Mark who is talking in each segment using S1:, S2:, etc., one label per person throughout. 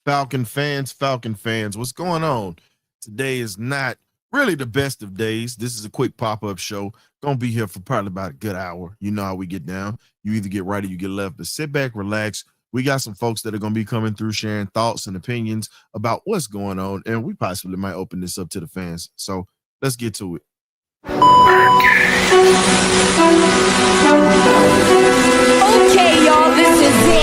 S1: Falcon fans, what's going on? Today is not really the best of days. This is a quick pop-up show. Gonna be here for probably about a good hour. You know how we get down. You either get right or you get left, but sit back, relax. We got some folks that are gonna be coming through sharing thoughts and opinions about what's going on, and we possibly might open this up to the fans. So let's get to it.
S2: Okay, y'all, this is it.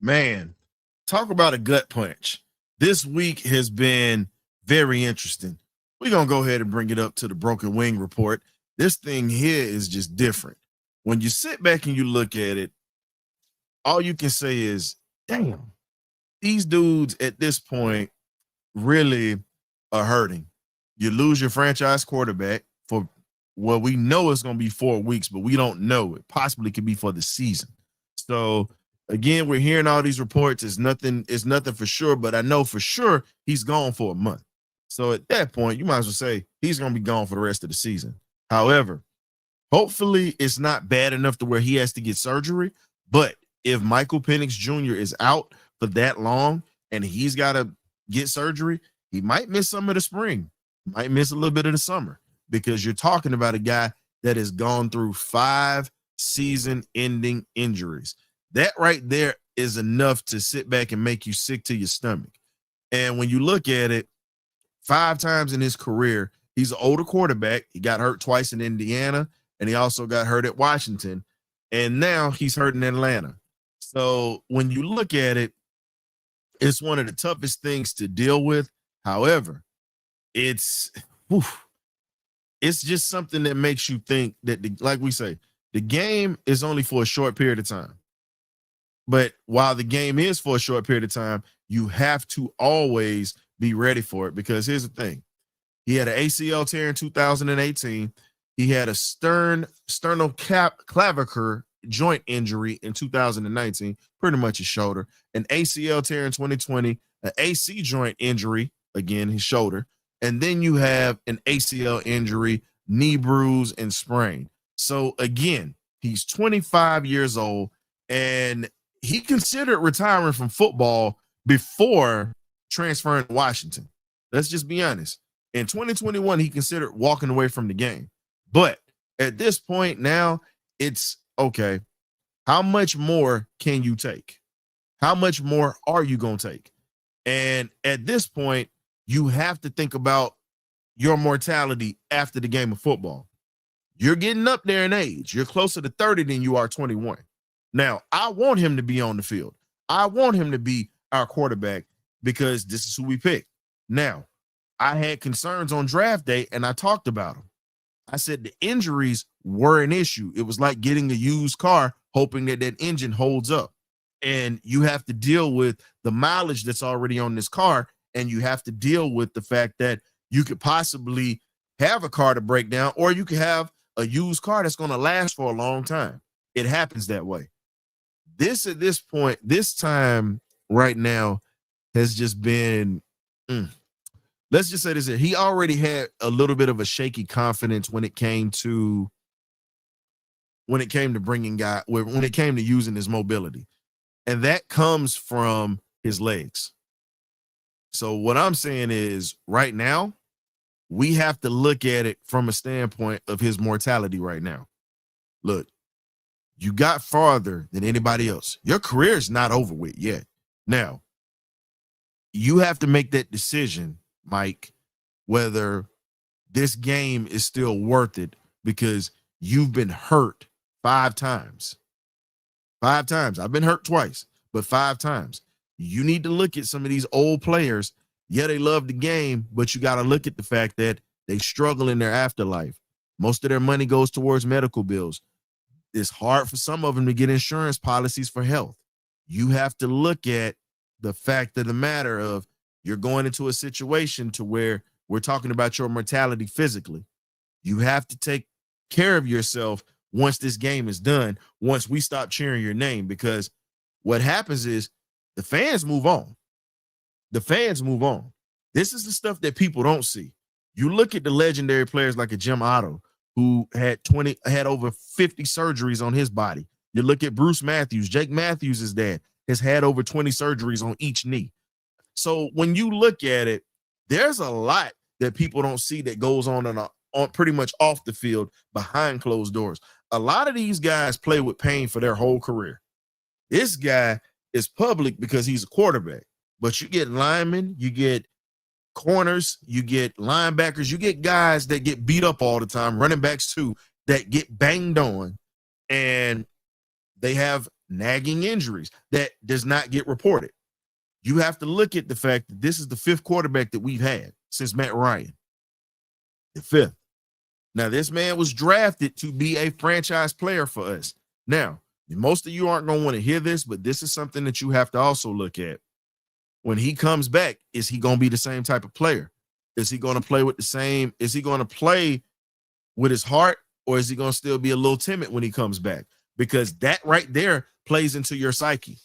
S1: Man, talk about a gut punch. This week has been very interesting. We're going to go ahead and bring it up to the Broken Wing report. This thing here is just different. When you sit back and you look at it, all you can say is, damn, these dudes at this point really are hurting. You lose your franchise quarterback for, well, we know it's going to be 4 weeks, but we don't know. It possibly could be for the season. So, again, we're hearing all these reports. It's nothing for sure, but I know for sure he's gone for a month. So at that point, you might as well say he's going to be gone for the rest of the season. However, hopefully it's not bad enough to where he has to get surgery. But if Michael Penix Jr. is out for that long and he's got to get surgery, he might miss some of the spring, might miss a little bit of the summer, because you're talking about a guy that has gone through 5 season-ending injuries. That right there is enough to sit back and make you sick to your stomach. And when you look at it, 5 times in his career, he's an older quarterback. He got hurt twice in Indiana, and he also got hurt at Washington. And now he's hurt in Atlanta. So when you look at it, it's one of the toughest things to deal with. However, it's just something that makes you think that, like we say, the game is only for a short period of time. But while the game is for a short period of time, you have to always be ready for it, because here's the thing. He had an ACL tear in 2018. He had a sternoclavicular joint injury in 2019, pretty much his shoulder, an ACL tear in 2020, an AC joint injury, again, his shoulder, and then you have an ACL injury, knee bruise, and sprain. So again, he's 25 years old, and he considered retiring from football before transferring to Washington. Let's just be honest. In 2021, he considered walking away from the game. But at this point now, it's okay. How much more can you take? How much more are you going to take? And at this point, you have to think about your mortality after the game of football. You're getting up there in age. You're closer to 30 than you are 21. Now, I want him to be on the field. I want him to be our quarterback, because this is who we picked. Now, I had concerns on draft day, and I talked about them. I said the injuries were an issue. It was like getting a used car, hoping that that engine holds up. And you have to deal with the mileage that's already on this car, and you have to deal with the fact that you could possibly have a car to break down, or you could have a used car that's going to last for a long time. It happens that way. At this point, this time right now, has just been, let's just say this here. He already had a little bit of a shaky confidence when it came to bringing when it came to using his mobility. And that comes from his legs. So what I'm saying is right now, we have to look at it from a standpoint of his mortality right now. Look, you got farther than anybody else. Your career is not over with yet. Now, you have to make that decision, Mike, whether this game is still worth it, because you've been hurt 5 times. 5 times. I've been hurt twice, but 5 times. You need to look at some of these old players. Yeah, they love the game, but you got to look at the fact that they struggle in their afterlife. Most of their money goes towards medical bills. It's hard for some of them to get insurance policies for health. You have to look at the fact of the matter of you're going into a situation to where we're talking about your mortality physically. You have to take care of yourself once this game is done, once we stop cheering your name, because what happens is the fans move on. The fans move on. This is the stuff that people don't see. You look at the legendary players like a Jim Otto, who had over 50 surgeries on his body. You look at Bruce Matthews, Jake Matthews' dad, has had over 20 surgeries on each knee. So when you look at it, there's a lot that people don't see that goes on pretty much off the field behind closed doors. A lot of these guys play with pain for their whole career. This guy is public because he's a quarterback, but you get linemen, you get corners, you get linebackers, you get guys that get beat up all the time, running backs too, that get banged on, and they have nagging injuries that does not get reported. You have to look at the fact that this is the 5th quarterback that we've had since Matt Ryan. The 5th. Now, this man was drafted to be a franchise player for us. Now, most of you aren't going to want to hear this, but this is something that you have to also look at. When he comes back, is he going to be the same type of player? Is he going to play with is he going to play with his heart, or is he going to still be a little timid when he comes back? Because that right there plays into your psyche.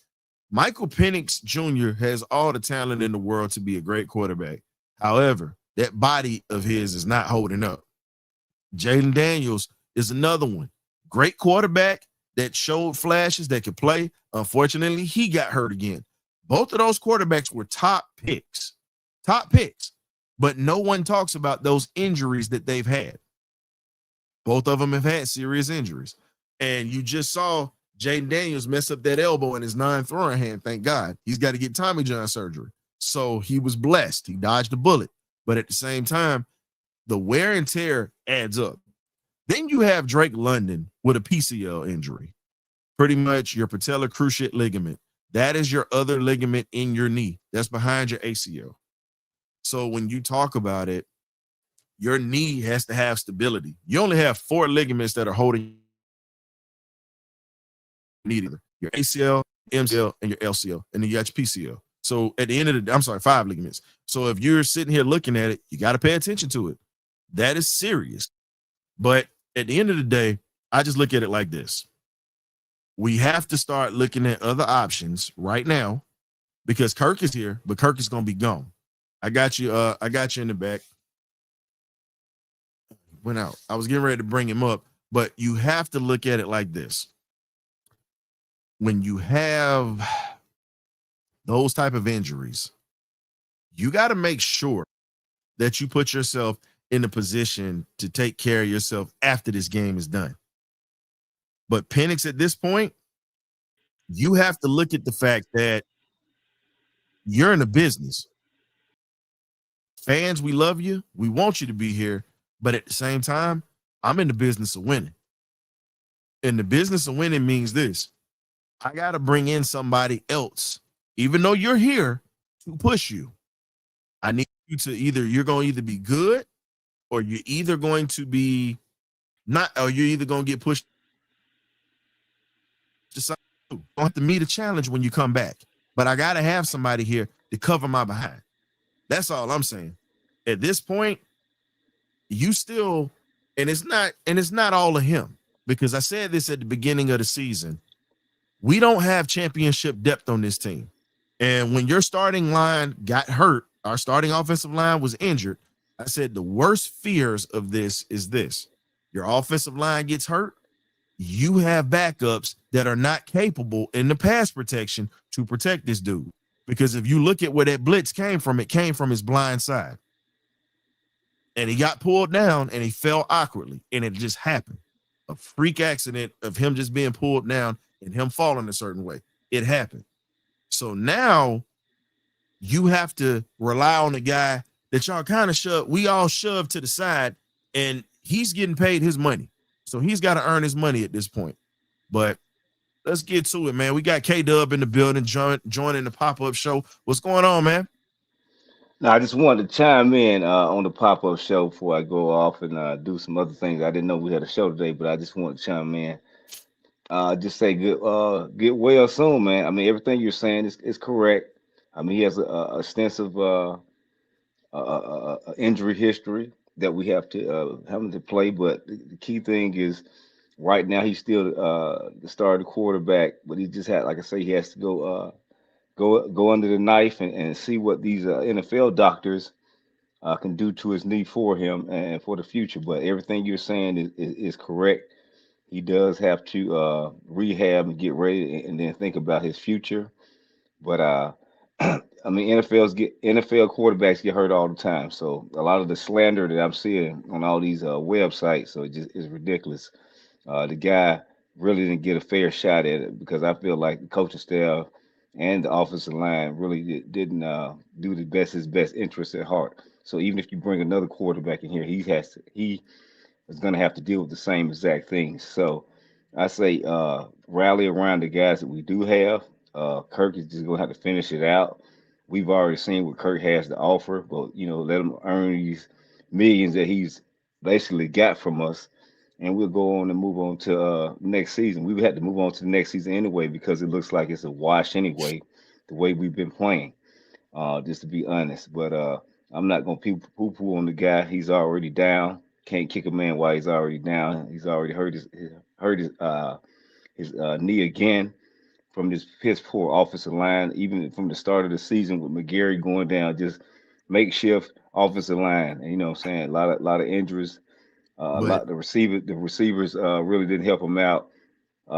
S1: Michael Penix Jr. has all the talent in the world to be a great quarterback. However, that body of his is not holding up. Jaden Daniels is another one. Great quarterback that showed flashes that could play. Unfortunately, he got hurt again. Both of those quarterbacks were top picks, but no one talks about those injuries that they've had. Both of them have had serious injuries. And you just saw Jaden Daniels mess up that elbow in his non-throwing hand. Thank God. He's got to get Tommy John surgery. So he was blessed. He dodged a bullet. But at the same time, the wear and tear adds up. Then you have Drake London with a PCL injury. Pretty much your patellar cruciate ligament. That is your other ligament in your knee. That's behind your ACL. So when you talk about it, your knee has to have stability. You only have 4 ligaments that are holding your ACL, MCL, and your LCL, and then you got your PCL. So at the end of the day, 5 ligaments. So if you're sitting here looking at it, you got to pay attention to it. That is serious. But at the end of the day, I just look at it like this. We have to start looking at other options right now, because Kirk is here, but Kirk is going to be gone. I got you in the back. Went out. I was getting ready to bring him up, but you have to look at it like this. When you have those type of injuries, you got to make sure that you put yourself in a position to take care of yourself after this game is done. But Penix, at this point, you have to look at the fact that you're in a business. Fans, we love you. We want you to be here. But at the same time, I'm in the business of winning. And the business of winning means this. I got to bring in somebody else, even though you're here, to push you. I need you to you're going to either be good, or you're either going to be not, or you're either going to get pushed to something. You don't have to meet a challenge when you come back. But I got to have somebody here to cover my behind. That's all I'm saying. At this point, you still, and it's not all of him, because I said this at the beginning of the season. We don't have championship depth on this team. And when your starting line got hurt, our starting offensive line was injured. I said the worst fears of this is this: your offensive line gets hurt, you have backups that are not capable in the pass protection to protect this dude. Because if you look at where that blitz came from, it came from his blind side. And he got pulled down and he fell awkwardly. And it just happened. A freak accident of him just being pulled down and him falling a certain way. It happened. So now you have to rely on the guy that y'all kind of we all shoved to the side, and he's getting paid his money. So he's got to earn his money at this point. But let's get to it, man. We got K-Dub in the building, joining the pop-up show. What's going on, man?
S3: Now, I just wanted to chime in on the pop-up show before I go off and do some other things. I didn't know we had a show today, but I just wanted to chime in. Just say get well soon, man. I mean, everything you're saying is correct. I mean, he has a extensive injury history that we have to having to play. But the key thing is, right now he's still the starting quarterback, but he just had, like I say, he has to go under the knife and see what these NFL doctors can do to his knee for him and for the future. But everything you're saying is correct. He does have to rehab and get ready and then think about his future. But I mean, NFL quarterbacks get hurt all the time. So a lot of the slander that I'm seeing on all these websites, so it just is ridiculous. The guy really didn't get a fair shot at it, because I feel like the coaching staff and the offensive line really didn't do his best interest at heart. So even if you bring another quarterback in here, he is going to have to deal with the same exact things. So I say rally around the guys that we do have. Kirk is just going to have to finish it out. We've already seen what Kirk has to offer, but let him earn these millions that he's basically got from us, and we'll go on and move on to next season. We had to move on to the next season anyway, because it looks like it's a wash anyway, the way we've been playing, just to be honest. But I'm not going to poo-poo on the guy. He's already down. Can't kick a man while he's already down. He's already hurt his knee again from this piss poor offensive line. Even from the start of the season with McGarry going down, just makeshift offensive line. And what I'm saying, a lot of injuries. The receivers really didn't help him out,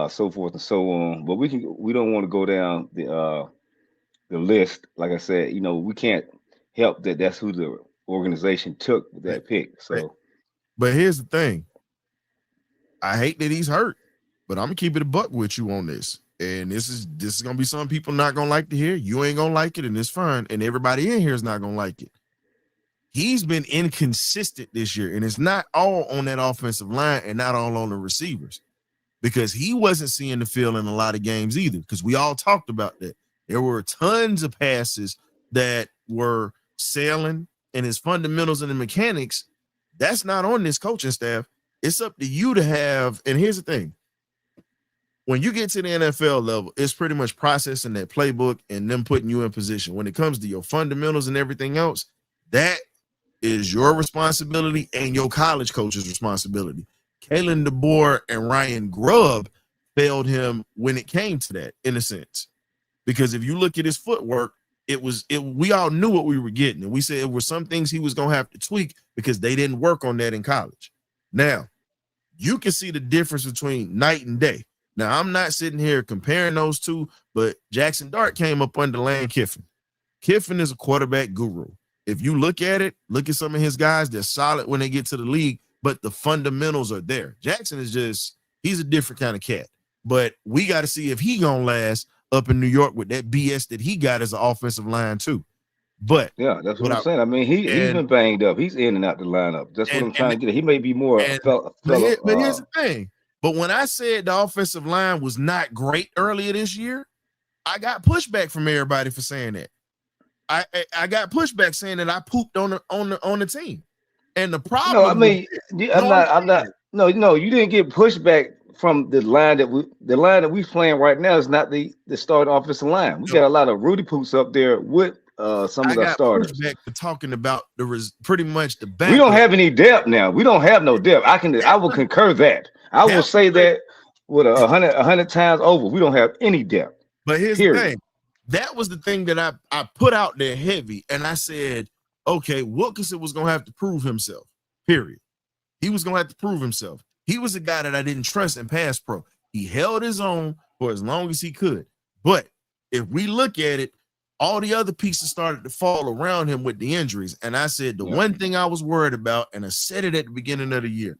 S3: so forth and so on. But we don't want to go down the list. Like I said, we can't help that. That's who the organization took with that pick. So,
S1: but here's the thing. I hate that he's hurt, but I'm gonna keep it a buck with you on this. And this is gonna be some people not gonna like to hear. You ain't gonna like it, and it's fine. And everybody in here is not gonna like it. He's been inconsistent this year, and it's not all on that offensive line and not all on the receivers, because he wasn't seeing the field in a lot of games either, because we all talked about that. There were tons of passes that were sailing, and his fundamentals and the mechanics, that's not on this coaching staff. It's up to you to have, and here's the thing. When you get to the NFL level, it's pretty much processing that playbook and them putting you in position. When it comes to your fundamentals and everything else, that is your responsibility and your college coach's responsibility. Kalen DeBoer and Ryan Grubb failed him when it came to that, in a sense, because if you look at his footwork, we all knew what we were getting, and we said it were some things he was going to have to tweak because they didn't work on that in college. Now, you can see the difference between night and day. Now, I'm not sitting here comparing those two, but Jackson Dart came up under Lane Kiffin. Kiffin is a quarterback guru. If you look at some of his guys, they're solid when they get to the league, but the fundamentals are there. Jackson he's a different kind of cat. But we got to see if he gonna last up in New York with that BS that he got as an offensive line too. But
S3: yeah, that's what I'm saying. I mean, he's been banged up. He's in and out the lineup. That's what I'm trying to get. He may be more
S1: but here's the thing. But when I said the offensive line was not great earlier this year, I got pushback from everybody for saying that. I got pushback saying that I pooped on the team, and the problem.
S3: No, I mean, I'm not. No, you didn't get pushback from the line that we playing right now. Is not the starting offensive line. We got a lot of Rudy Poops up there with some of the starters.
S1: Pushback for talking about pretty much the back.
S3: We don't have any depth now. We don't have no depth. I will concur that. I will say that with 100 times over. We don't have any depth.
S1: But here's the thing. that was the thing that I put out there heavy, and I said, okay, Wilkinson was gonna have to prove himself. Period. He was gonna have to prove himself. He was a guy that I didn't trust in pass pro. He held his own for as long as he could. But if we look at it, all the other pieces started to fall around him with the injuries. And I said the one thing I was worried about, and I said it at the beginning of the year,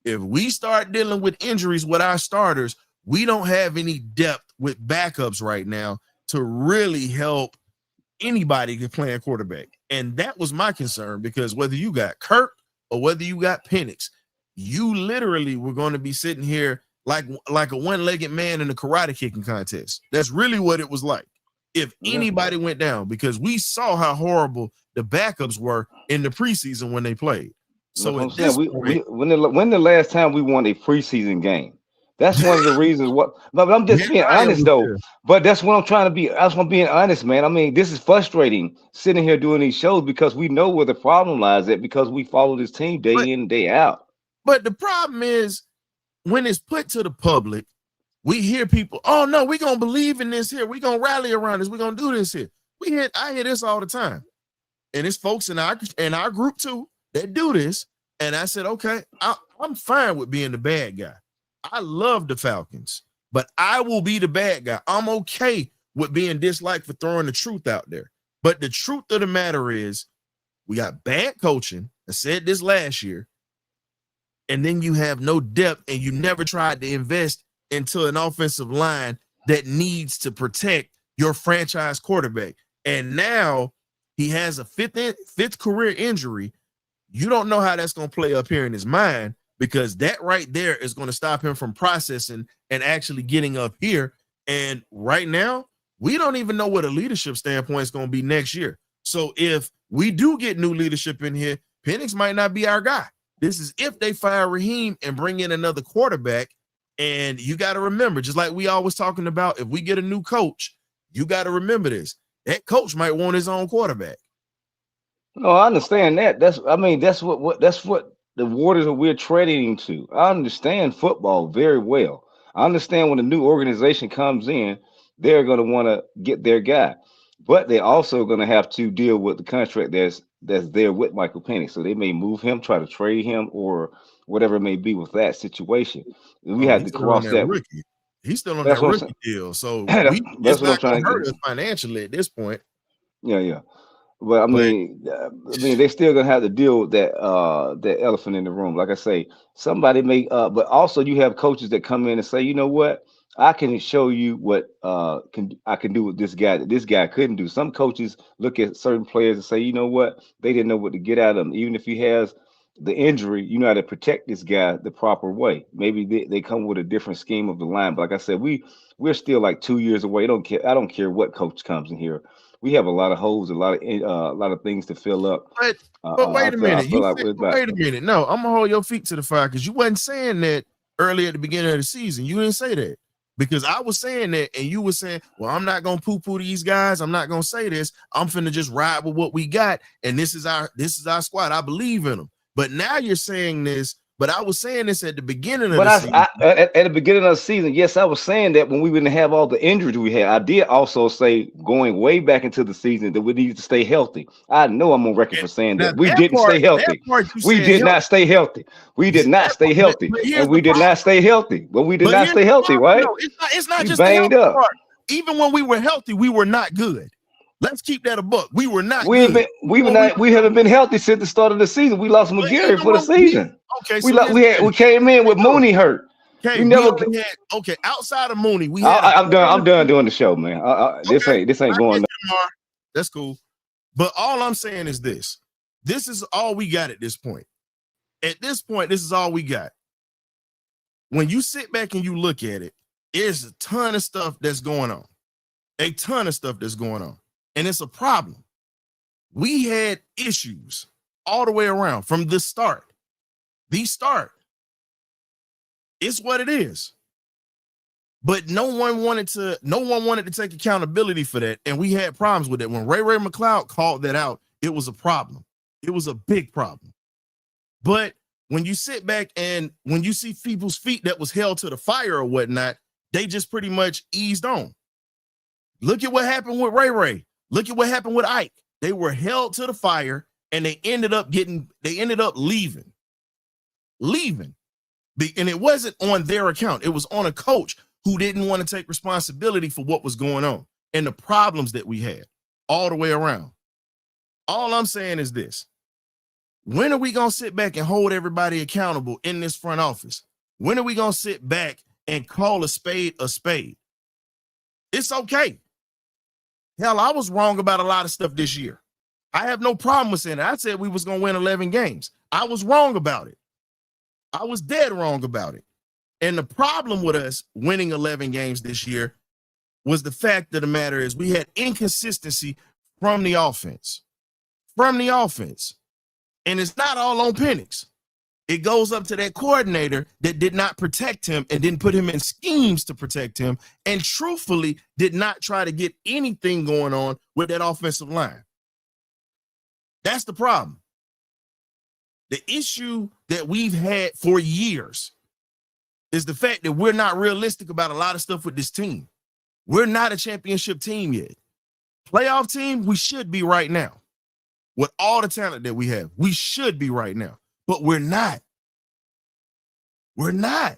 S1: if we start dealing with injuries with our starters, we don't have any depth with backups right now to really help anybody get playing quarterback. And that was my concern, because whether you got Kirk or whether you got Penix, you literally were going to be sitting here like a one-legged man in a karate kicking contest. That's really what it was like if anybody went down, because we saw how horrible the backups were in the preseason when they played. So at this point,
S3: when the last time we won a preseason game? That's one of the reasons. But I'm just being honest though. But that's what I'm trying to be. That's what I'm being honest, man. I mean, this is frustrating sitting here doing these shows because we know where the problem lies at, because we follow this team day in, day out.
S1: But the problem is, when it's put to the public, we hear people, oh no, we're gonna believe in this here. We're gonna rally around this, we're gonna do this here. I hear this all the time. And it's folks in our group too that do this. And I said, okay, I'm fine with being the bad guy. I love the Falcons, but I will be the bad guy. I'm okay with being disliked for throwing the truth out there. But the truth of the matter is, we got bad coaching. I said this last year. And then you have no depth, and you never tried to invest into an offensive line that needs to protect your franchise quarterback. And now he has a fifth career injury. You don't know how that's going to play up here in his mind, because that right there is going to stop him from processing and actually getting up here. And right now, we don't even know what a leadership standpoint is going to be next year. So if we do get new leadership in here, Penix might not be our guy. This is if they fire Raheem and bring in another quarterback. And you got to remember, just like we always talking about, if we get a new coach, you got to remember this. That coach might want his own quarterback.
S3: No, I understand that. That's what the waters that we're treading into. I understand football very well. I understand when a new organization comes in, they're going to want to get their guy, but they're also going to have to deal with the contract that's there with Michael Penix. So they may move him, try to trade him, or whatever it may be with that situation. We had to cross that.
S1: Rookie. He's still on that rookie deal. So
S3: that's what I'm trying to
S1: hurt us financially at this point.
S3: Yeah. But I mean, they're still gonna have to deal with that elephant in the room. Like I say, somebody may but also you have coaches that come in and say, you know what, I can show you what I can do with this guy that this guy couldn't do. Some coaches look at certain players and say, you know what, they didn't know what to get out of him. Even if he has the injury, you know how to protect this guy the proper way. Maybe they come with a different scheme of the line. But like I said, we're still like 2 years away. I don't care what coach comes in here. We have a lot of holes, a lot of things to fill up.
S1: But wait a minute. Wait a minute. No, I'm gonna hold your feet to the fire, because you wasn't saying that early at the beginning of the season. You didn't say that, because I was saying that, and you were saying, well, I'm not gonna poo-poo these guys. I'm not gonna say this. I'm finna just ride with what we got, and this is our squad. I believe in them. But now you're saying this. But I was saying this at the beginning of the season.
S3: At the beginning of the season, yes, I was saying that when we didn't have all the injuries we had. I did also say, going way back into the season, that we needed to stay healthy. I know I'm on record for saying that we didn't stay healthy. We did not stay healthy. We did not stay healthy, and we did not stay healthy. But we did not stay healthy, right?
S1: No, it's not just banged up. Even when we were healthy, we were not good. Let's keep that a book. We were not. We
S3: haven't been healthy since the start of the season. We lost McGarry for the season.
S1: Okay,
S3: so we came in with Mooney hurt.
S1: Okay, outside of Mooney, we had.
S3: I'm done doing the show, man. This ain't going.
S1: That's cool. But all I'm saying is this: this is all we got at this point. At this point, this is all we got. When you sit back and you look at it, there's a ton of stuff that's going on. A ton of stuff that's going on. And it's a problem. We had issues all the way around from the start. It's what it is. But no one wanted to take accountability for that. And we had problems with it. When Ray McLeod called that out, it was a problem. It was a big problem. But when you sit back and when you see people's feet that was held to the fire or whatnot, they just pretty much eased on. Look at what happened with Ray Ray. Look at what happened with Ike. They were held to the fire and they ended up leaving. And it wasn't on their account. It was on a coach who didn't want to take responsibility for what was going on and the problems that we had all the way around. All I'm saying is this. When are we going to sit back and hold everybody accountable in this front office? When are we going to sit back and call a spade a spade? It's okay. Hell, I was wrong about a lot of stuff this year. I have no problem with saying that. I said we was going to win 11 games. I was wrong about it. I was dead wrong about it. And the problem with us winning 11 games this year was the fact of the matter is we had inconsistency from the offense. And it's not all on Penix. It goes up to that coordinator that did not protect him and didn't put him in schemes to protect him and truthfully did not try to get anything going on with that offensive line. That's the problem. The issue that we've had for years is the fact that we're not realistic about a lot of stuff with this team. We're not a championship team yet. Playoff team, we should be right now. With all the talent that we have, we should be right now. But we're not. We're not.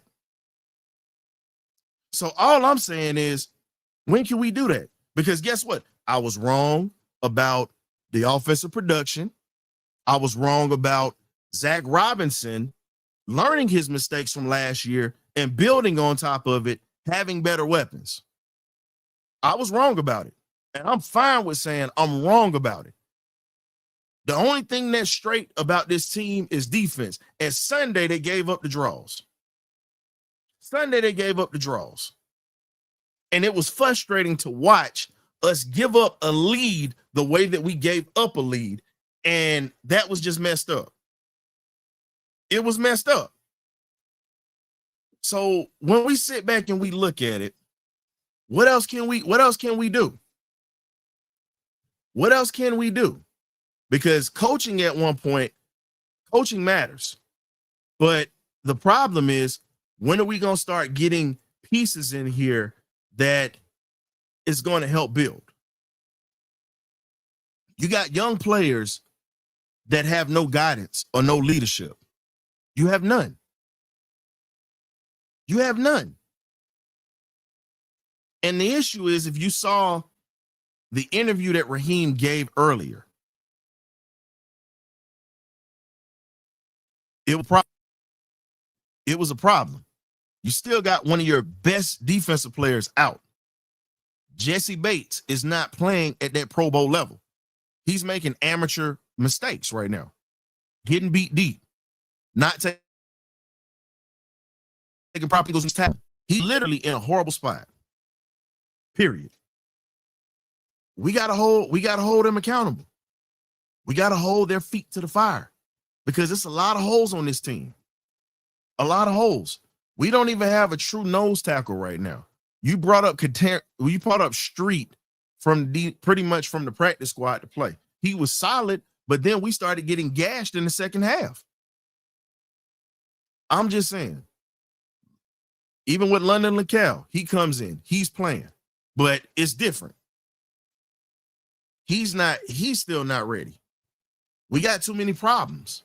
S1: So all I'm saying is, when can we do that? Because guess what? I was wrong about the offensive production. I was wrong about Zach Robinson learning his mistakes from last year and building on top of it, having better weapons. I was wrong about it. And I'm fine with saying I'm wrong about it. The only thing that's straight about this team is defense. And Sunday, they gave up the draws. And it was frustrating to watch us give up a lead the way that we gave up a lead. And that was just messed up. It was messed up. So when we sit back and we look at it, what else can we do? What else can we do? Because coaching at one point, coaching matters. But the problem is, when are we going to start getting pieces in here that is going to help build? You got young players that have no guidance or no leadership. You have none. And the issue is, if you saw the interview that Raheem gave earlier, it was a problem. You still got one of your best defensive players out. Jesse Bates is not playing at that Pro Bowl level. He's making amateur mistakes right now, getting beat deep, not taking proper Eagles tackle. He's literally in a horrible spot. Period. We gotta hold them accountable. We gotta hold their feet to the fire, because it's a lot of holes on this team. A lot of holes. We don't even have a true nose tackle right now. You brought up Street pretty much from the practice squad to play. He was solid, but then we started getting gashed in the second half. I'm just saying. Even with London LaCal, he comes in, he's playing, but it's different. He's still not ready. We got too many problems.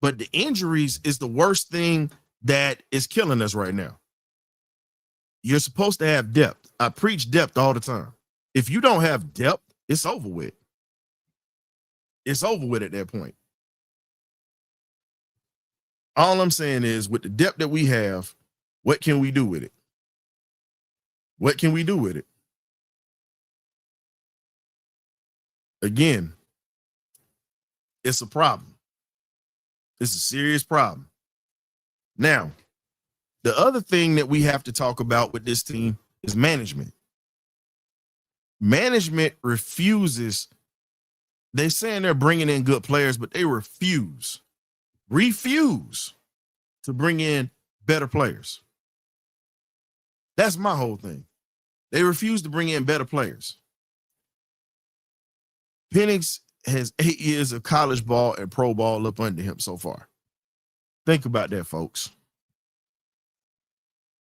S1: But the injuries is the worst thing that is killing us right now. You're supposed to have depth. I preach depth all the time. If you don't have depth, it's over with. It's over with at that point. All I'm saying is, with the depth that we have, what can we do with it? What can we do with it? Again, it's a problem. It's a serious problem. Now, the other thing that we have to talk about with this team is management. Management refuses. They're saying they're bringing in good players, but they refuse to bring in better players. That's my whole thing. They refuse to bring in better players. Penix has 8 years of college ball and pro ball up under him so far. Think about that, folks.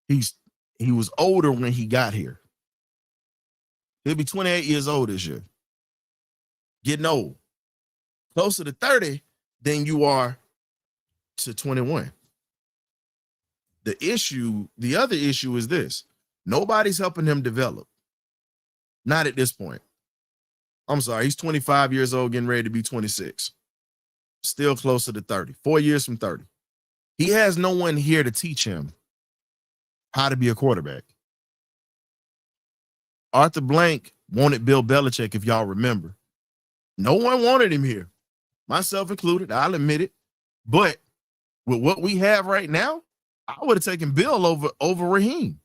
S1: He was older when he got here. He'll be 28 years old this year. Getting old. Closer to 30 than you are to 21. The other issue is this. Nobody's helping him develop. Not at this point. I'm sorry. He's 25 years old, getting ready to be 26. Still closer to 30. 4 years from 30. He has no one here to teach him how to be a quarterback. Arthur Blank wanted Bill Belichick, if y'all remember. No one wanted him here, myself included. I'll admit it. But with what we have right now, I would have taken Bill over Raheem.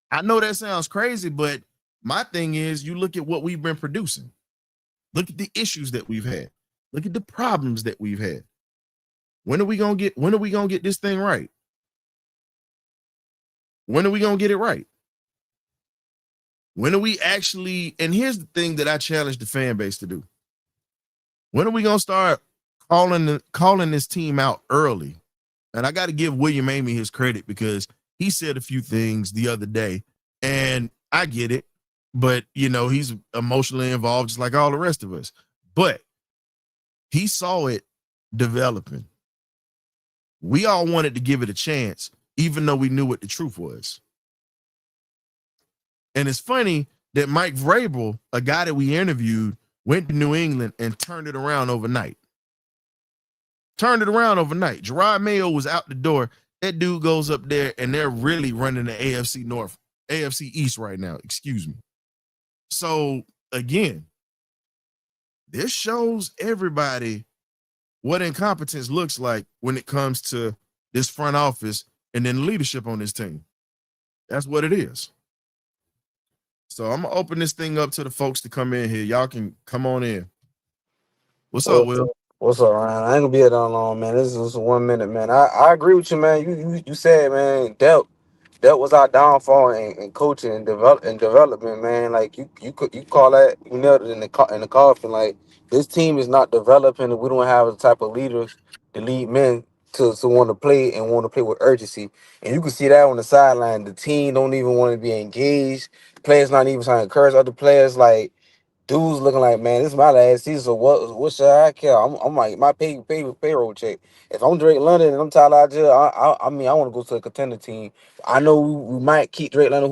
S1: I know that sounds crazy, but my thing is, you look at what we've been producing. Look at the issues that we've had. Look at the problems that we've had. When are we gonna get this thing right? When are we gonna get it right? When are we actually, and here's the thing that I challenge the fan base to do. When are we gonna start calling this team out early? And I got to give William Amy his credit because he said a few things the other day, and I get it, but he's emotionally involved just like all the rest of us. But he saw it developing. We all wanted to give it a chance, even though we knew what the truth was. And it's funny that Mike Vrabel, a guy that we interviewed, went to New England and turned it around overnight. Gerard Mayo was out the door. That dude goes up there, and they're really running the AFC East right now. Excuse me. So, again, this shows everybody what incompetence looks like when it comes to this front office and then leadership on this team. That's what it is. So I'm going to open this thing up to the folks to come in here. Y'all can come on in. What's up, Will?
S4: What's up, Ryan? I ain't gonna be here that long, man. This is 1 minute, man. I agree with you, man. You said, man, Delp was our downfall in coaching and development, man. Like you call that, you nailed it in the coffin. Like, this team is not developing, and we don't have the type of leaders to lead men to want to play and want to play with urgency. And you can see that on the sideline. The team don't even want to be engaged. Players not even trying to encourage other players. Like, dudes looking like, man, this is my last season, so what should I care? I'm like, my payroll check. If I'm Drake London and I'm Tyler Algier, I mean, I want to go to a contender team. I know we might keep Drake London,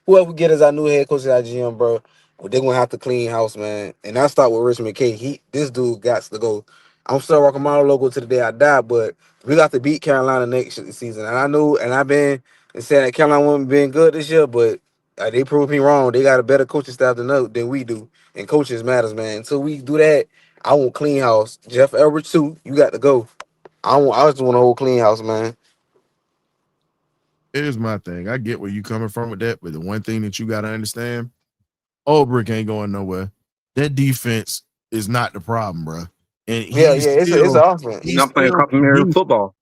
S4: whoever get as our new head coach at our GM, bro. But they're gonna have to clean house, man. And I start with Rich McKay. This dude got to go. I'm still rocking my logo to the day I die, but we got to beat Carolina next season. And I know, and I've been saying that Carolina wasn't been good this year, but they proved me wrong. They got a better coaching staff than we do. And coaches matters, man. Until we do that, I want clean house. Jeff Elbert too. You got to go. I just want a whole clean house, man.
S1: Here's my thing. I get where you coming from with that, but the one thing that you got to understand, Ulbrich ain't going nowhere. That defense is not the problem, bro. And
S4: it's an offense.
S5: He's not playing complementary football.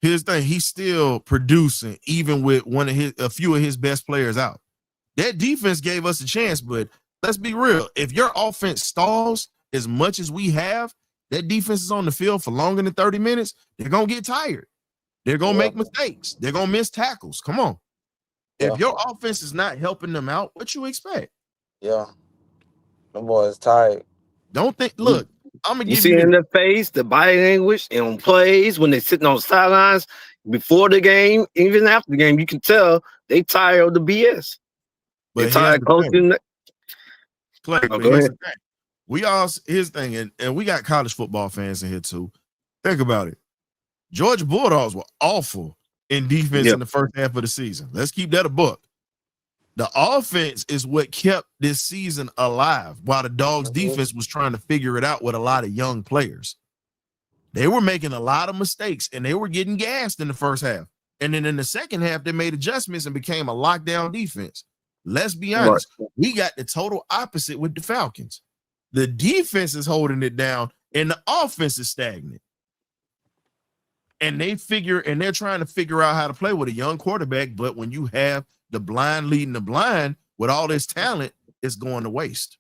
S1: Here's the thing. He's still producing, even with a few of his best players out. That defense gave us a chance, but let's be real. If your offense stalls as much as we have, that defense is on the field for longer than 30 minutes, they're going to get tired. They're going to make mistakes. They're going to miss tackles. Come on. If your offense is not helping them out, what you expect?
S4: Yeah. Them boys tired.
S1: Don't think, look, I'm going to give
S5: you see in their face, the body language, and on plays, when they're sitting on the sidelines, before the game, even after the game, you can tell they tired of the BS.
S1: But
S5: they're tired of coaching.
S1: Go ahead. Here's the thing, and we got college football fans in here too. Think about it. Georgia Bulldogs were awful in defense in the first half of the season. Let's keep that a buck. The offense is what kept this season alive while the Dogs defense was trying to figure it out with a lot of young players. They were making a lot of mistakes and they were getting gassed in the first half. And then in the second half, they made adjustments and became a lockdown defense. Let's be honest. Right. We got the total opposite with the Falcons. The defense is holding it down and the offense is stagnant. And they're trying to figure out how to play with a young quarterback. But when you have the blind leading the blind with all this talent, it's going to waste.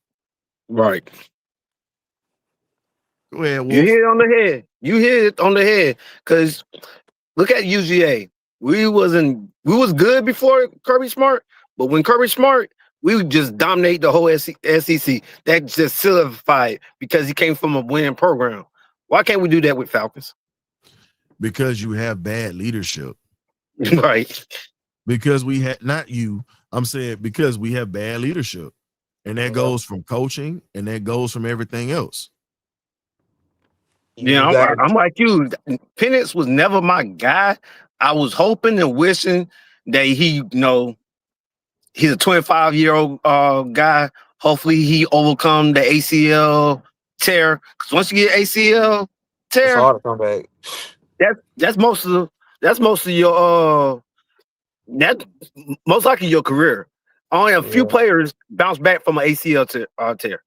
S5: Right.
S1: Go ahead, Wolf.
S5: You hit it on the head. You hit it on the head. Because look at UGA. We was good before Kirby Smart, but when Kirby Smart, we would just dominate the whole SEC. That just solidified because he came from a winning program. Why can't we do that with Falcons?
S1: Because you have bad leadership.
S5: Right.
S1: Because we had not you. I'm saying because we have bad leadership, and that goes from coaching, and that goes from everything else.
S5: Yeah, I'm like you. Penix was never my guy. I was hoping and wishing that he, he's a 25-year-old guy. Hopefully he overcome the ACL tear. Because once you get ACL tear,
S4: it's hard to come back.
S5: That's most of your that's most likely your career. Only a few players bounce back from an ACL tear.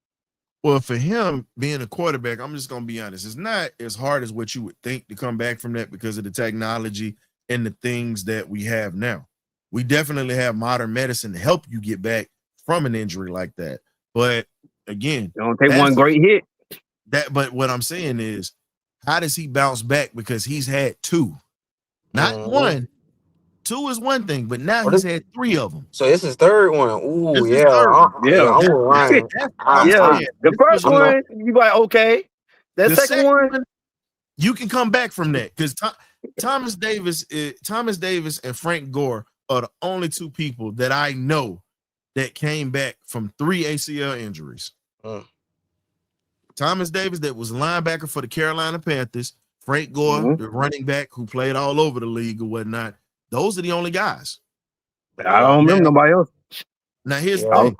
S1: Well, for him being a quarterback, I'm just gonna be honest. It's not as hard as what you would think to come back from that because of the technology and the things that we have now. We definitely have modern medicine to help you get back from an injury like that. But again,
S5: don't take one great hit.
S1: But what I'm saying is, how does he bounce back? Because he's had two, not one. Two is one thing, but now he's had three of them.
S4: So it's his third one. Ooh,
S1: yeah.
S4: I'm with Ryan.
S5: The first one, you like, okay. The second one,
S1: you can come back from that because Thomas Davis and Frank Gore are the only two people that I know that came back from 3 ACL injuries. Thomas Davis, that was linebacker for the Carolina Panthers. Frank Gore, the running back who played all over the league or whatnot. Those are the only guys.
S5: I don't remember nobody else.
S1: Now, here's the thing.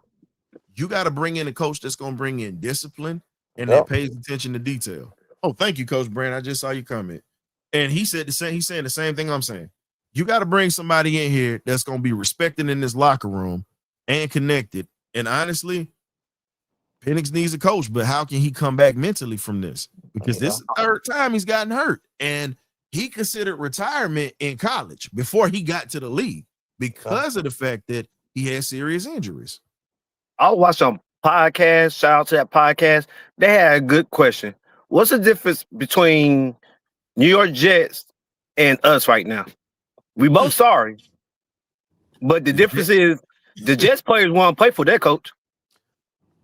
S1: You got to bring in a coach that's going to bring in discipline and that pays attention to detail. Oh, thank you, Coach Brand. I just saw your comment. And he said the same. He's saying the same thing I'm saying. You got to bring somebody in here that's going to be respected in this locker room and connected. And honestly, Penix needs a coach, but how can he come back mentally from this? Because this is the third time he's gotten hurt. And he considered retirement in college before he got to the league because of the fact that he had serious injuries.
S5: I'll watch some podcast. Shout out to that podcast. They had a good question. What's the difference between New York Jets and us right now? We both sorry. But the difference is the Jets players want to play for their coach.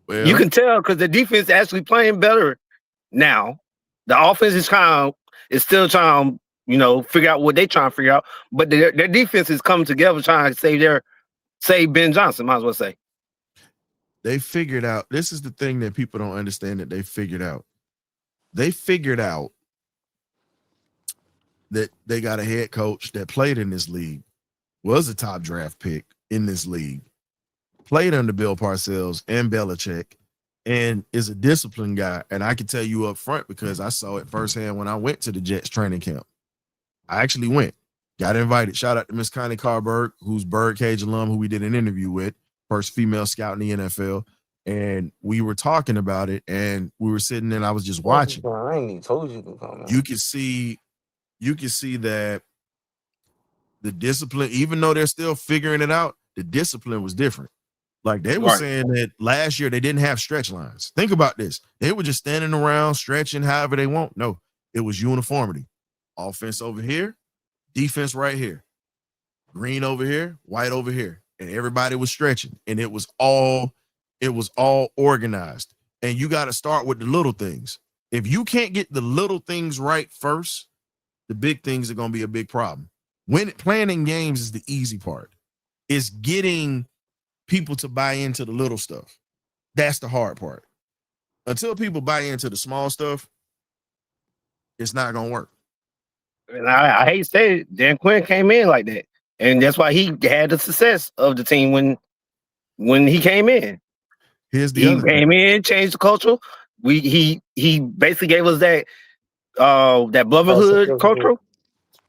S5: Well, you can tell because the defense is actually playing better now. The offense is still trying to, figure out what they're trying to figure out. But their defense is coming together trying to save Ben Johnson, might as well say.
S1: They figured out, this is the thing that people don't understand that they figured out. They figured out that they got a head coach that played in this league, was a top draft pick in this league, played under Bill Parcells and Belichick, and is a disciplined guy. And I can tell you up front because I saw it firsthand when I went to the Jets training camp. I actually went, got invited. Shout out to Miss Connie Carberg, who's Birdcage alum, who we did an interview with, first female scout in the NFL. And we were talking about it, and we were sitting there, and I was just watching.
S4: I ain't even told you to come.
S1: You can see that the discipline, even though they're still figuring it out, the discipline was different. Like they were saying that last year they didn't have stretch lines. Think about this. They were just standing around stretching however they want. No, it was uniformity. Offense over here, defense right here. Green over here, white over here. And everybody was stretching. And it was all organized. And you got to start with the little things. If you can't get the little things right first, the big things are going to be a big problem. When planning games is the easy part. It's getting people to buy into the little stuff. That's the hard part. Until people buy into the small stuff, it's not going to work.
S5: And I hate to say it, Dan Quinn came in like that. And that's why he had the success of the team when he came in.
S1: He came
S5: in, changed the culture. He basically gave us that brotherhood culture.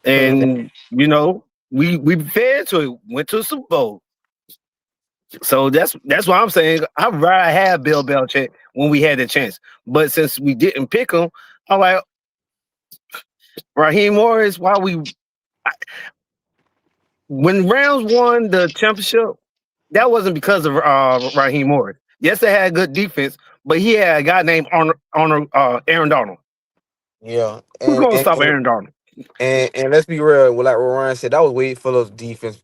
S5: And we fed to it, went to the Super Bowl. So that's why I'm saying I'd rather have Bill Belichick when we had the chance. But since we didn't pick him, I'm like, Raheem Morris, when Rams won the championship, that wasn't because of Raheem Morris. Yes, they had good defense, but he had a guy named Aaron Donald.
S4: Yeah.
S5: Who's going to stop Aaron Donald?
S4: And let's be real, like what Ryan said, that was Wade Phillips' defense.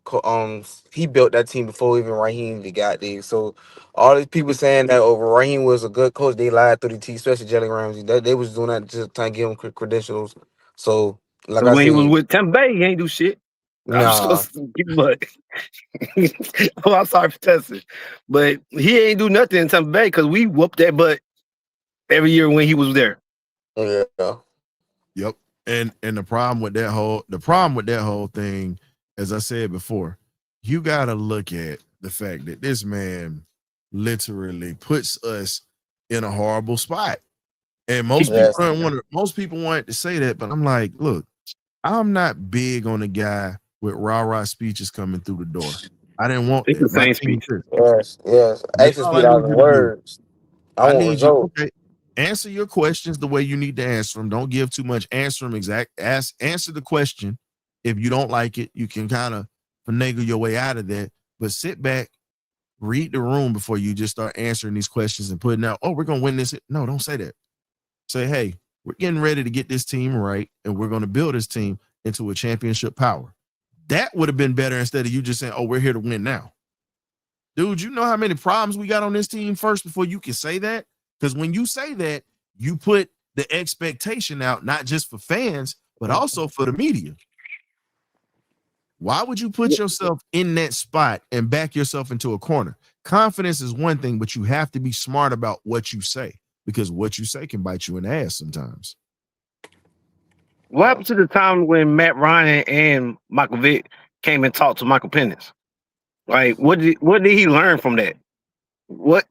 S4: He built that team before even Raheem even got there. So all these people saying that over Raheem was a good coach, they lied through the team, especially Jelly Ramsey. That they was doing that just trying to give him credentials. So like
S5: Because
S4: I
S5: when he was
S4: said,
S5: with Tampa Bay, he ain't do shit. I'm just
S4: nah,
S5: gonna keep but oh, I'm sorry for testing. But he ain't do nothing in Tampa Bay because we whooped that butt every year when he was there.
S4: yeah,
S1: Yep. And the problem with that whole thing, as I said before, you gotta look at the fact that this man literally puts us in a horrible spot. And most people
S4: yes,
S1: don't want to, most people want to say that, but I'm like, look, I'm not big on a guy with rah-rah speeches coming through the door. I didn't want
S5: It's the
S1: that. My
S5: same
S1: thing
S5: speech.
S1: is this.
S4: yes.
S1: This
S4: Action
S1: all I
S4: speed out
S1: need
S4: of
S1: you to do.
S4: words. I
S1: I
S4: want
S1: need you,
S4: results.
S1: okay. Answer your questions the way you need to answer them. Don't give too much. Answer them exact. Answer the question. If you don't like it, you can kind of finagle your way out of that. But sit back, read the room before you just start answering these questions and putting out, oh, we're gonna win this. No, don't say that. Say, hey, we're getting ready to get this team right, and we're gonna build this team into a championship power. That would have been better instead of you just saying, oh, we're here to win now. Dude, you know how many problems we got on this team first before you can say that? Because when you say that, you put the expectation out, not just for fans, but also for the media. Why would you put yourself in that spot and back yourself into a corner? Confidence is one thing, but you have to be smart about what you say because what you say can bite you in the ass sometimes.
S5: What happened to the time when Matt Ryan and Michael Vick came and talked to Michael Penix? Like, what did he learn from that? What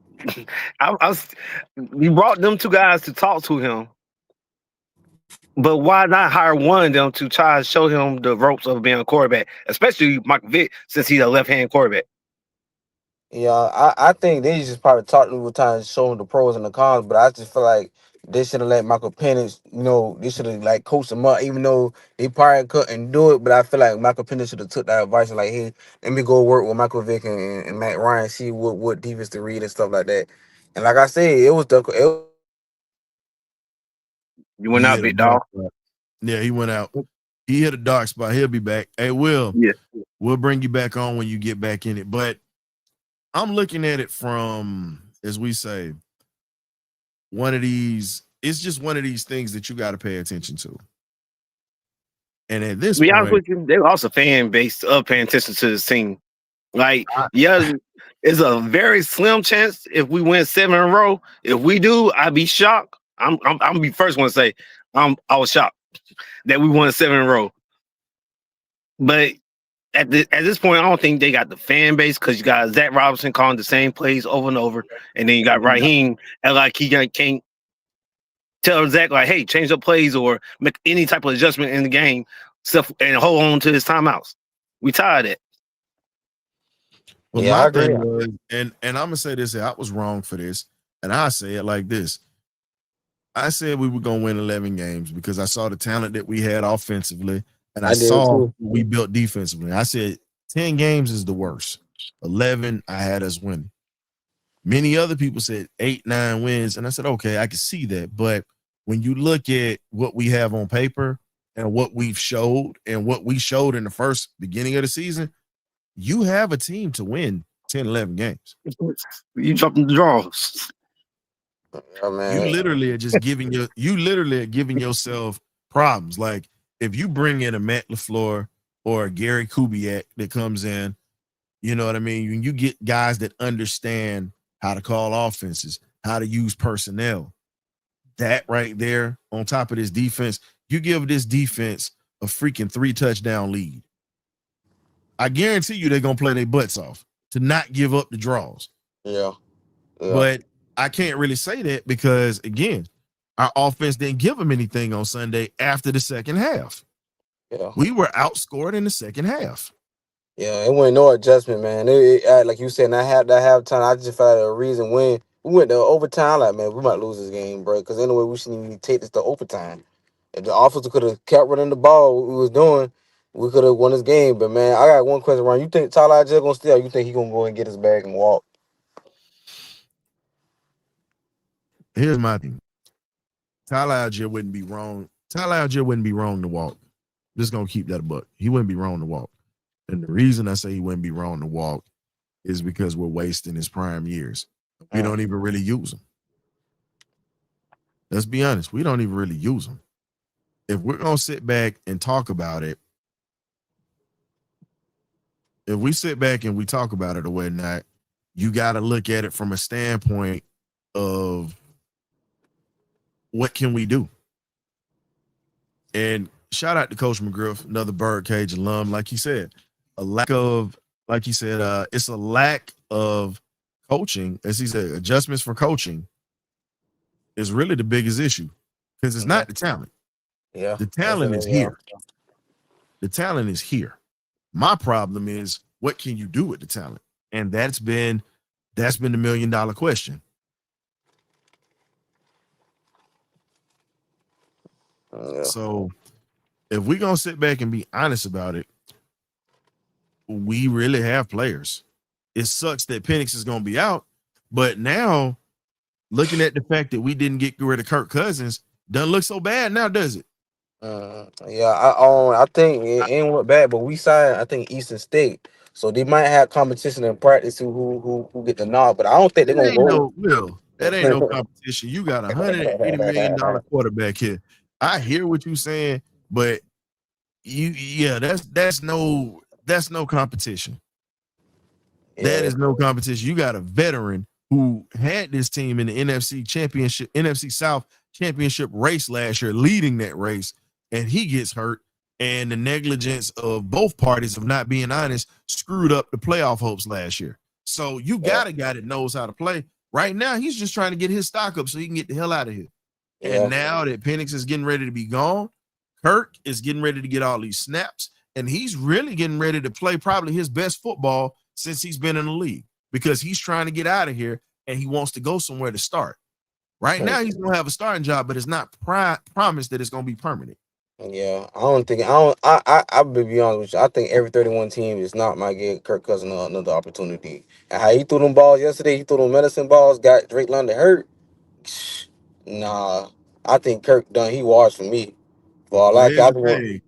S5: I was, you brought them two guys to talk to him, but why not hire one of them to try to show him the ropes of being a quarterback, especially Michael Vick, since he's a left-hand quarterback?
S4: Yeah, I think they just probably talked to him time, show him the pros and the cons, but I just feel like they should have let Michael Penix, they should have like coached him up, even though they probably couldn't do it. But I feel like Michael Penix should have took that advice and like, hey, let me go work with Michael Vick and Matt Ryan, see what defense to read and stuff like that. And like I said,
S5: You went
S1: He
S5: out,
S1: hit a
S5: big
S1: dark
S5: dog.
S1: spot. Yeah, he went out. He hit a dark spot. He'll be back. Hey, Will,
S5: Yeah.
S1: we'll bring you back on when you get back in it. But I'm looking at it from, as we say, it's just one of these things that you got to pay attention to. And at this
S5: To be honest
S1: point,
S5: with you, they were also fan base of paying attention to this team. Like,
S1: I,
S5: yeah, it's a very slim chance if we win 7 in a row. If we do, I'd be shocked. I'm gonna be first one to say I was shocked that we won 7 in a row. But at this point, I don't think they got the fan base because you got Zach Robinson calling the same plays over and over, and then you got Raheem and like he can't tell Zach like, hey, change up plays or make any type of adjustment in the game, stuff and hold on to his timeouts. We tired of it.
S1: well,
S4: yeah,
S1: my
S4: I agree.
S1: thing was, and I'm gonna say this, I was wrong for this, and I say it like this. I said we were gonna win 11 games because I saw the talent that we had offensively, and I
S4: I did
S1: saw
S4: too.
S1: we built defensively. I said 10 games is the worst. 11, I had us winning. Many other people said 8, 9 wins, and I said, okay, I can see that. But when you look at what we have on paper and what we've showed and what we showed in the first beginning of the season, you have a team to win 10, 11 games.
S5: You dropping the draws.
S4: Oh
S1: You
S4: man,
S1: literally are just you literally are giving yourself problems. Like if you bring in a Matt LaFleur or a Gary Kubiak that comes in, you know what I mean? When you get guys that understand how to call offenses, how to use personnel, that right there on top of this defense, you give this defense a freaking 3 touchdown lead. I guarantee you they're gonna play their butts off to not give up the draws.
S4: yeah, yeah,
S1: But I can't really say that because again, our offense didn't give them anything on Sunday after the second half.
S4: yeah.
S1: We were outscored in the second half.
S4: Yeah, it wasn't no adjustment, man. Like you said, that halftime, I just felt like a reason when we went to overtime. Like, man, we might lose this game, bro. Because anyway, we shouldn't even take this to overtime. If the offense could have kept running the ball, what we was doing, we could have won this game. But man, I got one question, Ryan. You think Tyler just gonna stay, or you think he gonna go and get his bag and walk?
S1: Here's my thing. Tyler Algier wouldn't be wrong. Tyler Algier wouldn't be wrong to walk. Just gonna keep that a buck. He wouldn't be wrong to walk. And the reason I say he wouldn't be wrong to walk is because we're wasting his prime years. We
S4: Mm.
S1: don't even really use him. Let's be honest. We don't even really use him. If we're gonna sit back and talk about it, if we sit back and we talk about it or whatnot, you got to look at it from a standpoint of what can we do. And shout out to Coach McGriff, another Birdcage alum. Like he said, a lack of, like he said, it's a lack of coaching, as he said, adjustments for coaching is really the biggest issue because it's not the talent.
S4: Yeah.
S1: The talent is here. The talent is here. My problem is what can you do with the talent? And that's been the $1 million question.
S4: Yeah.
S1: So if we're gonna sit back and be honest about it, we really have players. It sucks that Penix is gonna be out, but now looking at the fact that we didn't get rid of Kirk Cousins, doesn't look so bad now, does it?
S4: Yeah, I think it ain't what bad, but we signed I think Eastern State, so they might have competition in practice who get the nod, but I don't think they're
S1: It
S4: gonna
S1: ain't
S4: go.
S1: no Will. That ain't no competition. You got $180 million quarterback here. I hear what you're saying, but that's no competition. That
S4: Yeah,
S1: is no competition. You got a veteran who had this team in the NFC South championship race last year, leading that race, and he gets hurt. And the negligence of both parties of not being honest screwed up the playoff hopes last year. So you got a guy that knows how to play. Right now, he's just trying to get his stock up so he can get the hell out of here. And
S4: yeah,
S1: now that Penix is getting ready to be gone, Kirk is getting ready to get all these snaps, and he's really getting ready to play probably his best football since he's been in the league because he's trying to get out of here and he wants to go somewhere to start. Right now, he's going to have a starting job, but it's not promised that it's going to be permanent.
S4: yeah. I'll be honest with you. I think every 31 team is not might give Kirk Cousins another opportunity. And how he threw them balls yesterday, he threw them medicine balls, got Drake London hurt. Nah, I think Kirk done. He washed for me. For all
S1: Well,
S4: I
S1: here's
S4: got,
S1: the thing.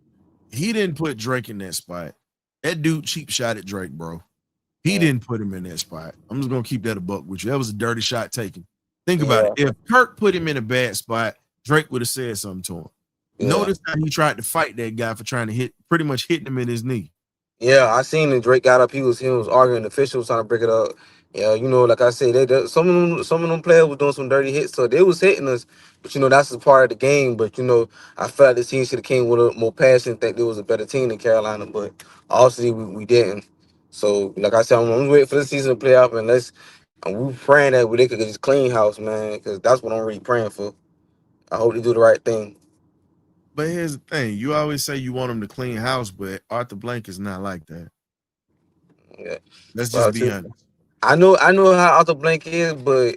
S1: He didn't put Drake in that spot. That dude cheap shot at Drake, bro. He didn't put him in that spot. I'm just gonna keep that a buck with you. That was a dirty shot taken. Think about it.
S4: yeah,
S1: If Kirk put him in a bad spot, Drake would have said something to him.
S4: yeah.
S1: Notice how he tried to fight that guy for trying to pretty much hitting him in his knee.
S4: Yeah, I seen it. Drake got up. He was arguing. The officials trying to break it up. Yeah, like I said, some of them players was doing some dirty hits, so they was hitting us. But that's a part of the game. But I felt like the team should have came with a more passion. Think there was a better team than Carolina, but obviously we didn't. So like I said, I'm waiting for the season to play out, and we praying that they could just clean house, man, because that's what I'm really praying for. I hope they do the right thing.
S1: But here's the thing: you always say you want him to clean house, but Arthur Blank is not like that.
S4: Yeah,
S1: Let's just
S4: well,
S1: be
S4: too.
S1: honest.
S4: I know how Arthur Blank is, but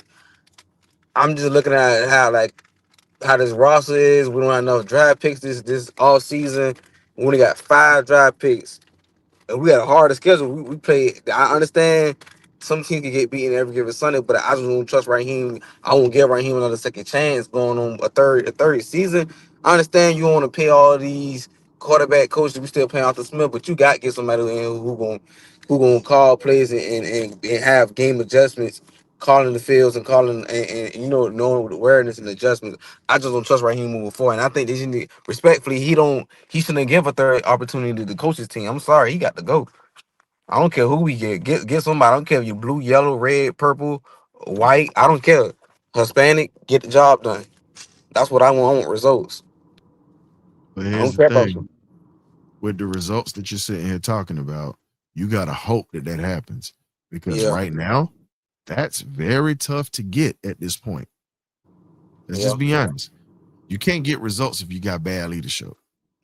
S4: I'm just looking at how this roster is. We don't have enough draft picks this all season. We only got 5 draft picks. And we got a harder schedule. We play. I understand some teams can get beaten every given Sunday, but I just don't trust Raheem. I won't give Raheem another second chance going on a third season. I understand you want to pay all these quarterback coaches. We still paying Arthur Smith, but you got to get somebody in who gonna call plays and have game adjustments, calling the fields and calling and knowing with awareness and adjustments. I just don't trust Raheem moving forward, and I think they should respectfully he shouldn't give a third opportunity to the coaches team. I'm sorry, he got to go. I don't care who we get. Get somebody. I don't care if you blue, yellow, red, purple, white. I don't care. Hispanic, get the job done. That's what I want. I want results.
S1: But
S4: I
S1: here's
S4: don't
S1: the
S4: care about
S1: thing:
S4: you.
S1: with the results that you're sitting here talking about, you gotta hope that happens because
S4: Yeah,
S1: right now, that's very tough to get at this point. Let's
S4: yeah.
S1: just be honest. You can't get results if you got bad leadership.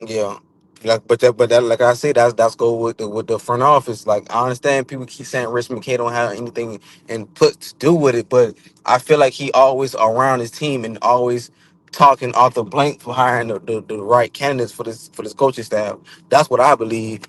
S4: Yeah, but that, like I said, that's go with the front office. Like I understand people keep saying Rich McKay don't have anything and put to do with it, but I feel like he always around his team and always talking Arthur Blank for hiring the right candidates for this coaching staff. That's what I believe.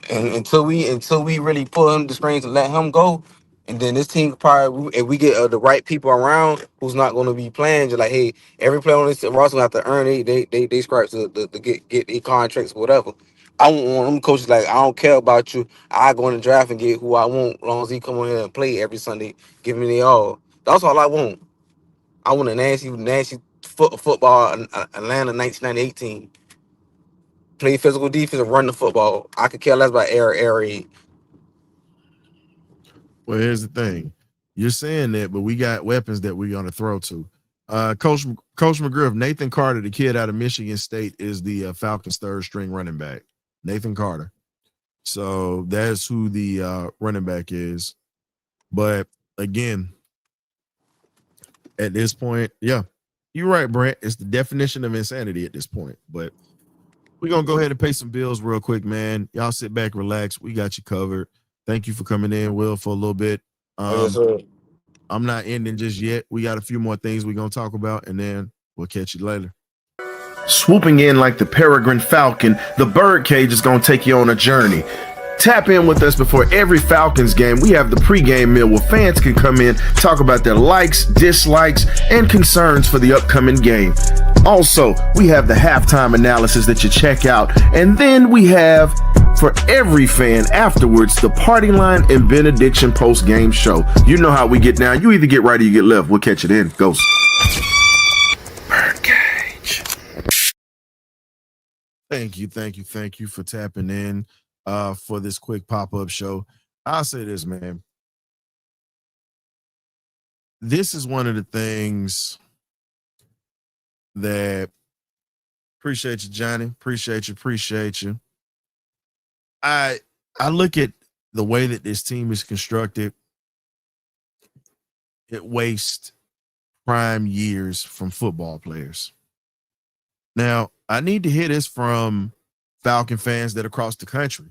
S4: And until we really pull him the strings and let him go, and then this team probably if we get the right people around who's not going to be playing, just like hey, every player on this roster have to earn they scraps to get contracts or whatever. I want one of them coaches like, I don't care about you. I go in the draft and get who I want, as long as he come on here and play every Sunday, give me the all. That's all I want. I want a nasty football Atlanta 1998 team. Play physical defense and run the football. I could care less about air raid.
S1: Well, here's the thing. You're saying that, but we got weapons that we're going to throw to. Coach McGriff, Nathan Carter, the kid out of Michigan State, is the Falcons' third string running back. Nathan Carter. So that's who the running back is. But again, at this point, yeah, you're right, Brent. It's the definition of insanity at this point. But we're going to go ahead and pay some bills real quick, man. Y'all sit back, relax. We got you covered. Thank you for coming in, Will, for a little bit.
S4: Yes, sir.
S1: I'm not ending just yet. We got a few more things we're going to talk about, and then we'll catch you later. Swooping in like the peregrine falcon, the birdcage is going to take you on a journey. Tap in with us before every Falcons game. We have the pregame meal where fans can come in, talk about their likes, dislikes, and concerns for the upcoming game. Also, we have the halftime analysis that you check out. And then we have, for every fan afterwards, the party line and benediction post-game show. You know how we get down. You either get right or you get left. We'll catch it in. Ghost. Birdcage. Thank you for tapping in for this quick pop-up show. I'll say this, man. This is one of the things that appreciate you, Johnny. Appreciate you. I look at the way that this team is constructed. It wastes prime years from football players. Now, I need to hear this from Falcon fans that are across the country.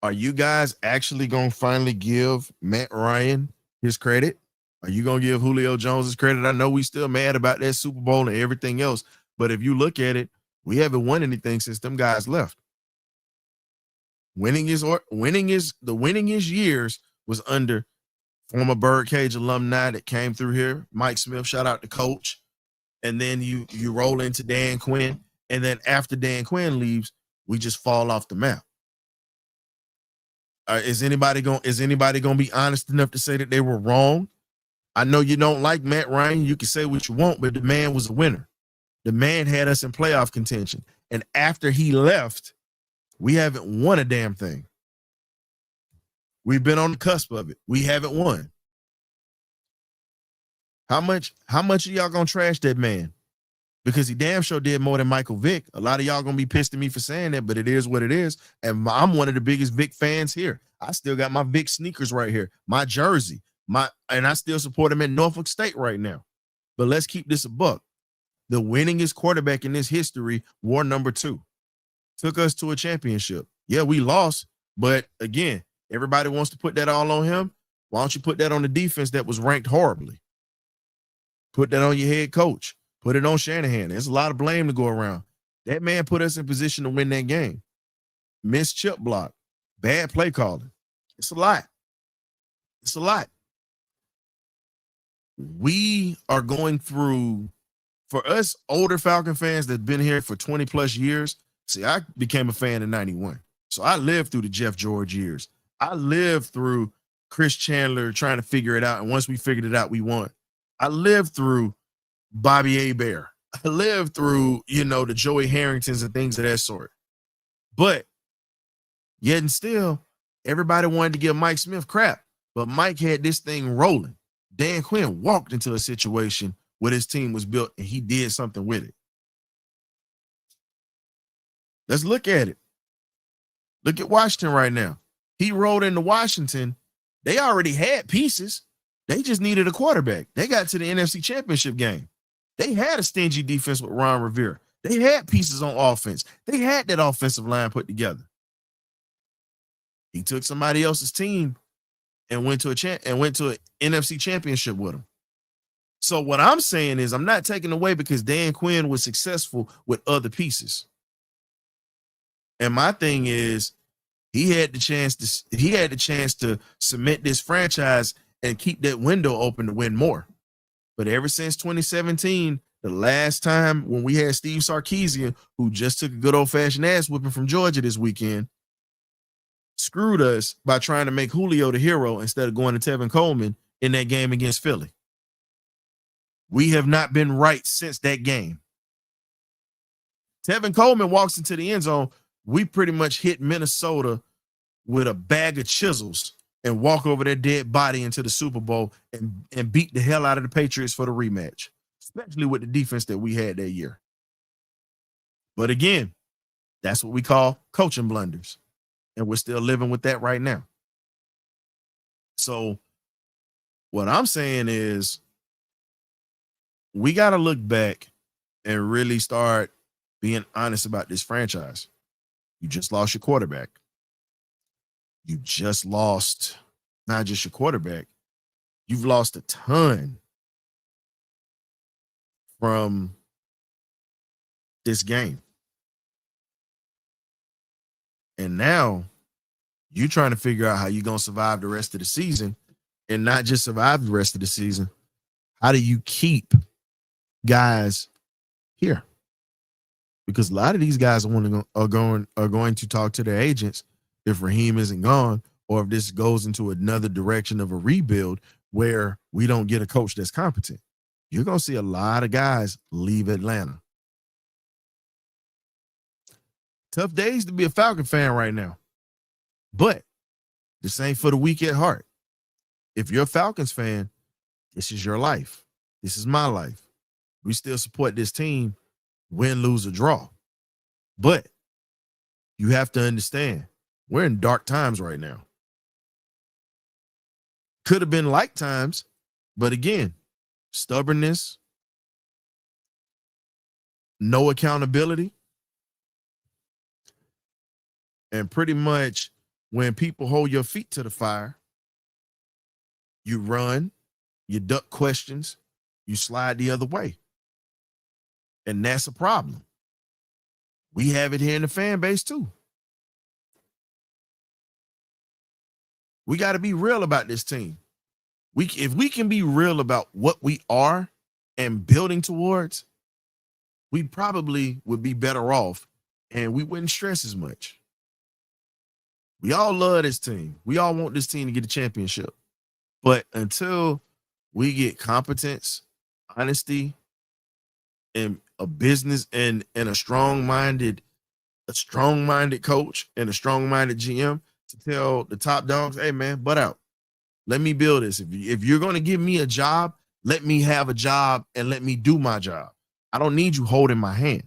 S1: Are you guys actually going to finally give Matt Ryan his credit? Are you going to give Julio Jones his credit? I know we still mad about that Super Bowl and everything else, but if you look at it, we haven't won anything since them guys left. The winningest years was under former Birdcage alumni that came through here. Mike Smith, shout out to Coach. And then you roll into Dan Quinn. And then after Dan Quinn leaves, we just fall off the map. Is anybody gonna be honest enough to say that they were wrong? I know you don't like Matt Ryan. You can say what you want, but the man was a winner. The man had us in playoff contention. And after he left, we haven't won a damn thing. We've been on the cusp of it. We haven't won. How much are y'all gonna trash that man? Because he damn sure did more than Michael Vick. A lot of y'all gonna be pissed at me for saying that, but it is what it is. And I'm one of the biggest Vick fans here. I still got my Vick sneakers right here, my jersey, and I still support him in Norfolk State right now. But let's keep this a buck. The winningest quarterback in this history wore number 2. Took us to a championship. Yeah, we lost, but again, everybody wants to put that all on him. Why don't you put that on the defense that was ranked horribly? Put that on your head coach. Put it on Shanahan. There's a lot of blame to go around. That man put us in position to win that game. Missed chip block. Bad play calling. It's a lot. We are going through, for us older Falcon fans that have been here for 20 plus years. See, I became a fan in 91. So I lived through the Jeff George years. I lived through Chris Chandler trying to figure it out. And once we figured it out, we won. I lived through Bobby Hebert. I lived through, the Joey Harringtons and things of that sort. But yet and still, everybody wanted to give Mike Smith crap. But Mike had this thing rolling. Dan Quinn walked into a situation where his team was built and he did something with it. Let's look at it. Look at Washington right now. He rolled into Washington. They already had pieces. They just needed a quarterback. They got to the NFC Championship game. They had a stingy defense with Ron Rivera. They had pieces on offense. They had that offensive line put together. He took somebody else's team and went to an NFC Championship with them. So what I'm saying is I'm not taking away because Dan Quinn was successful with other pieces. And my thing is he had the chance to cement this franchise and keep that window open to win more. But ever since 2017, The last time when we had Steve Sarkisian, who just took a good old-fashioned ass whipping from Georgia this weekend, screwed us by trying to make Julio the hero instead of going to Tevin Coleman in that game against Philly. We have not been right since that game. Tevin Coleman walks into the end zone. We pretty much hit Minnesota with a bag of chisels and walk over their dead body into the Super Bowl and beat the hell out of the Patriots for the rematch, especially with the defense that we had that year. But again, that's what we call coaching blunders. And we're still living with that right now. So what I'm saying is we got to look back and really start being honest about this franchise. You just lost your quarterback. You just lost not just your quarterback. You've lost a ton from this game. And now you're trying to figure out how you're going to survive the rest of the season, and not just survive the rest of the season. How do you keep guys here? Because a lot of these guys are going to talk to their agents if Raheem isn't gone, or if this goes into another direction of a rebuild where we don't get a coach that's competent. You're going to see a lot of guys leave Atlanta. Tough days to be a Falcon fan right now. But this ain't for the weak at heart. If you're a Falcons fan, this is your life. This is my life. We still support this team, win, lose, or draw. But you have to understand, we're in dark times right now. Could have been light times, but again, stubbornness, no accountability, and pretty much when people hold your feet to the fire, you run, you duck questions, you slide the other way. And that's a problem. We have it here in the fan base too. We got to be real about this team. If we can be real about what we are and building towards, we probably would be better off and we wouldn't stress as much. We all love this team. We all want this team to get a championship. But until we get competence, honesty, and a business and a strong-minded coach and a strong-minded GM to tell the top dogs, hey man, butt out. Let me build this. If you're going to give me a job, let me have a job and let me do my job. I don't need you holding my hand.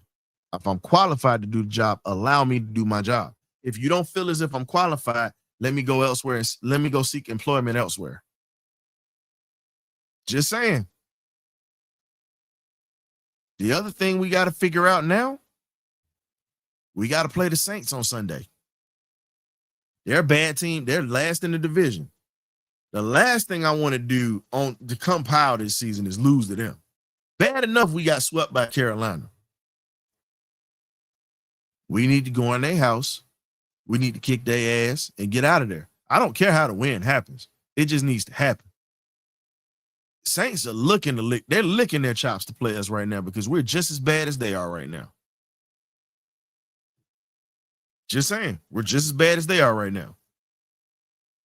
S1: If I'm qualified to do the job, allow me to do my job. If you don't feel as if I'm qualified, let me go elsewhere and let me go seek employment elsewhere. Just saying. The other thing we got to figure out now, we got to play the Saints on Sunday. They're a bad team. They're last in the division. The last thing I want to do to compile this season is lose to them. Bad enough we got swept by Carolina. We need to go in their house. We need to kick their ass and get out of there. I don't care how the win happens. It just needs to happen. Saints are looking to lick. They're licking their chops to play us right now because we're just as bad as they are right now. Just saying. We're just as bad as they are right now.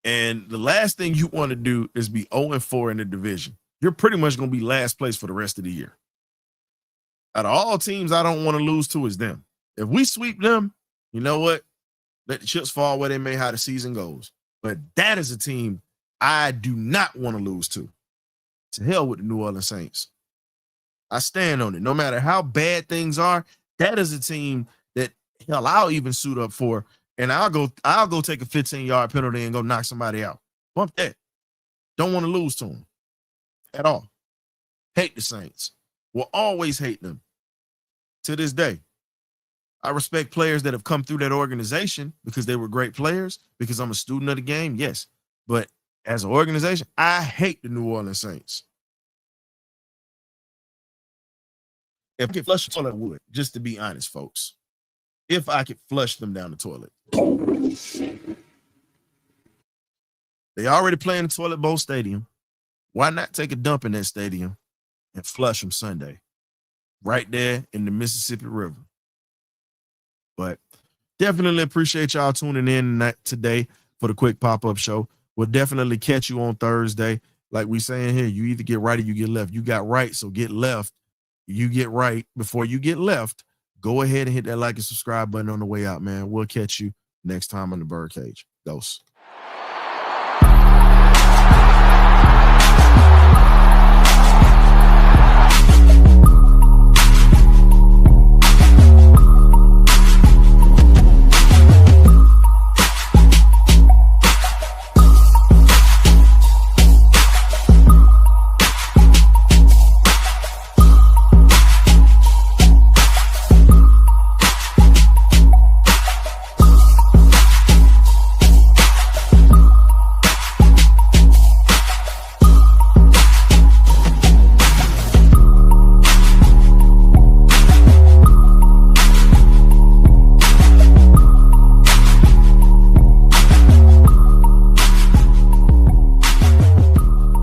S1: And the last thing you want to do is be 0-4 in the division. You're pretty much going to be last place for the rest of the year. Out of all teams I don't want to lose to is them. If we sweep them, you know what? Let the chips fall where they may, how the season goes. But that is a team I do not want to lose to. To hell with the New Orleans Saints. I stand on it. No matter how bad things are, that is a team that, hell, I'll even suit up for. And I'll go take a 15-yard penalty and go knock somebody out. Bump that. Don't want to lose to them at all. Hate the Saints. Will always hate them to this day. I respect players that have come through that organization because they were great players, because I'm a student of the game, yes. But as an organization, I hate the New Orleans Saints. If I could flush the toilet, I would, just to be honest, folks. If I could flush them down the toilet. They already play in the Toilet Bowl Stadium. Why not take a dump in that stadium and flush them Sunday? right there in the Mississippi River. But definitely appreciate y'all tuning in today for the quick pop-up show. We'll definitely catch you on Thursday. Like we saying here, you either get right or you get left. You got right, so get left. You get right. Before you get left, go ahead and hit that like and subscribe button on the way out, man. We'll catch you next time on the Birdcage. Thos.